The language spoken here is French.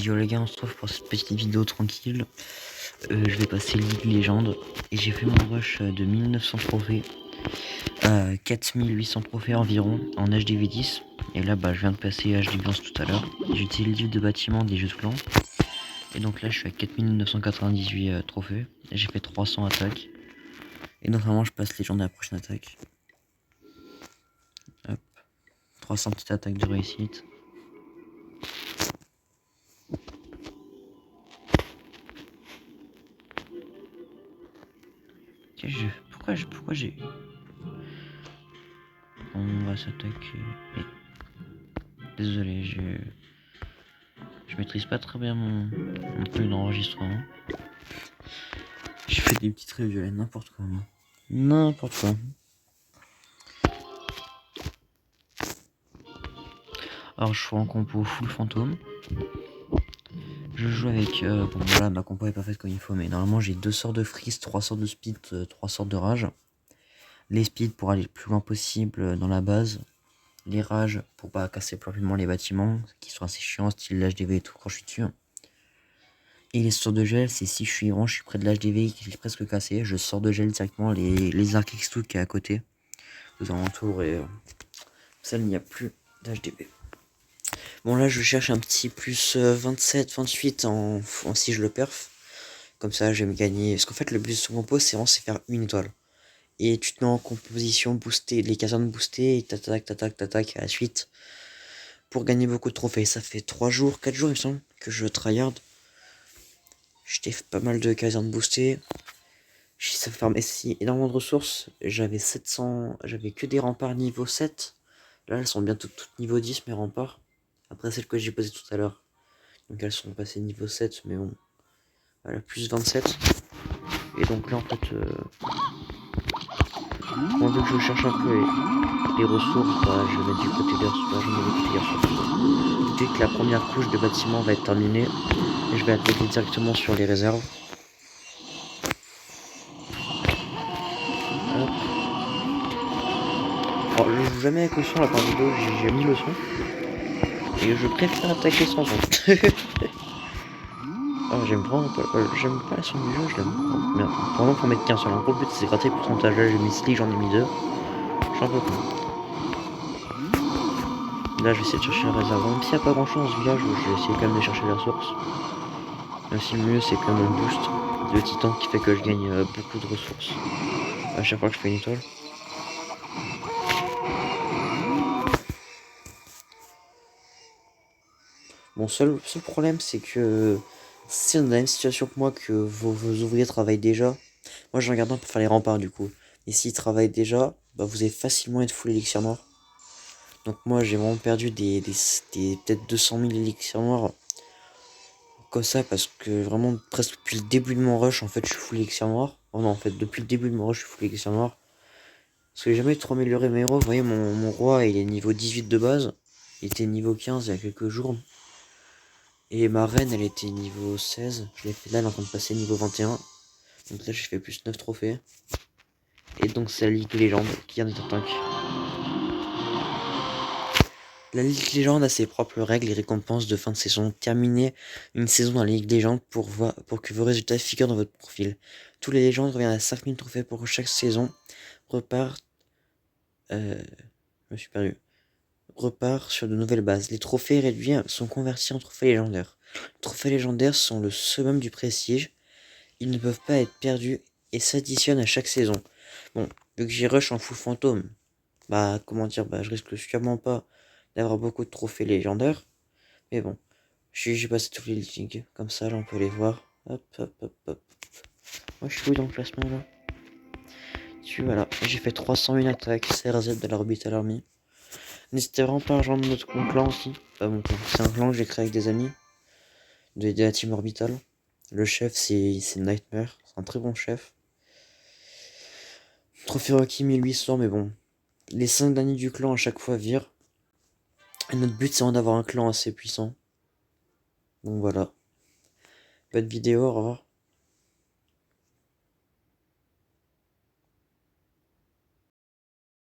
Yo les gars, on se retrouve pour cette petite vidéo tranquille. Je vais passer League Legends et j'ai fait mon rush de 1900 trophées à 4800 trophées environ en HDV 10. Et là je viens de passer HD Blanche tout à l'heure. J'ai utilisé le livre de bâtiment des jeux de clans. Et donc là je suis à 4998 trophées. Et j'ai fait 300 attaques. Et donc vraiment je passe Légende à la prochaine attaque. Hop. 300 petites attaques de réussite. Pourquoi j'ai... On va s'attaquer... Désolé, je maîtrise pas très bien mon plus d'enregistrement. Je fais des petites reviews, n'importe quoi. N'importe quoi. Alors je suis en compo full fantôme. Je joue avec... bon voilà, ma compo est pas faite comme il faut, mais normalement j'ai 2 sorts de freeze, 3 sorts de speed, 3 sorts de rage. Les speed pour aller le plus loin possible dans la base. Les rages pour pas casser plus rapidement les bâtiments, qui sont assez chiants, style l'HDV et tout quand je suis dessus. Et les sorts de gel, c'est si je suis près de l'HDV qui est presque cassé, je sors de gel directement les arcs X2 qui est à côté, aux alentours, et ça il n'y a plus d'HDV. Bon là je cherche un petit plus 27, 28 en si je le perf. Comme ça je vais me gagner. Parce qu'en fait le but de ce compo c'est vraiment faire une étoile. Et tu te mets en composition boostée, les casernes boostées, et t'attaques à la suite. Pour gagner beaucoup de trophées. Ça fait 3 jours, 4 jours il me semble que je tryhard. J'étais fait pas mal de casernes boostées. Ça ferme énormément de ressources. J'avais 700. J'avais que des remparts niveau 7. Là elles sont bientôt toutes niveau 10 mes remparts. Après celles que j'ai posées tout à l'heure. Donc elles sont passées niveau 7, mais bon. Voilà, plus 27. Et donc là en fait moi vu que je cherche un peu les ressources, bah, je vais mettre du côté des ressources. Dès que la première couche de bâtiment va être terminée, je vais attaquer directement sur les réserves. Hop. Alors je joue jamais avec le son là par vidéo, j'ai mis le son. Et je préfère attaquer sans son. Oh, j'aime vraiment pas, j'aime pas le son du jeu, je l'aime bien. Vraiment faut mettre qu'un seul. En gros le but c'est gratter le pourcentage. Là j'ai mis Slick, j'en ai mis 2. Je suis un peu con. Là je vais essayer de chercher la réserve. Même s'il n'y a pas grand chose dans ce village, je vais essayer quand même de chercher les ressources. Même si le mieux c'est quand même mon boost de titan qui fait que je gagne beaucoup de ressources à chaque fois que je fais une étoile. Mon seul problème c'est que si on a la même situation que moi, que vos ouvriers travaillent déjà, moi je regarde un pour faire les remparts du coup. Et s'ils travaillent déjà, bah vous avez facilement être full élixir noir. Donc moi j'ai vraiment perdu des peut-être 200 000 élixirs noirs comme ça, parce que vraiment presque depuis le début de mon rush en fait je suis full élixir noir. Oh non, en fait depuis le début de mon rush je suis full élixir noir. Parce que j'ai jamais trop amélioré mes héros. Vous voyez mon roi il est niveau 18 de base. Il était niveau 15 il y a quelques jours. Et ma reine elle était niveau 16. Je l'ai fait là, elle est en train de passer niveau 21. Donc là j'ai fait plus 9 trophées. Et donc c'est la Ligue Légende qui vient d'être tank. La Ligue Légende a ses propres règles et récompenses de fin de saison. Terminez une saison dans la Ligue Légende pour que vos résultats figurent dans votre profil. Tous les légendes reviennent à 5000 trophées pour chaque saison. Repart... je me suis perdu. Repart sur de nouvelles bases. Les trophées réduits sont convertis en trophées légendaires. Les trophées légendaires sont le summum du prestige. Ils ne peuvent pas être perdus et s'additionnent à chaque saison. Bon, vu que j'ai rush en full fantôme, bah comment dire, bah je risque sûrement pas d'avoir beaucoup de trophées légendaires. Mais bon, j'ai passé tous les ligues, comme ça là on peut les voir. Hop hop hop hop. Moi je suis où dans le classement là? Voilà, j'ai fait 300 000 attaques, CRZ de l'Orbital Army. N'hésitez vraiment pas à rejoindre notre clan aussi. Pas mon clan, c'est un clan que j'ai créé avec des amis de la team Orbital. Le chef c'est Nightmare, c'est un très bon chef. Trophée Rocky 1800, mais bon. Les 5 derniers du clan à chaque fois virent. Et notre but c'est vraiment d'avoir un clan assez puissant. Donc voilà. Bonne vidéo, au revoir.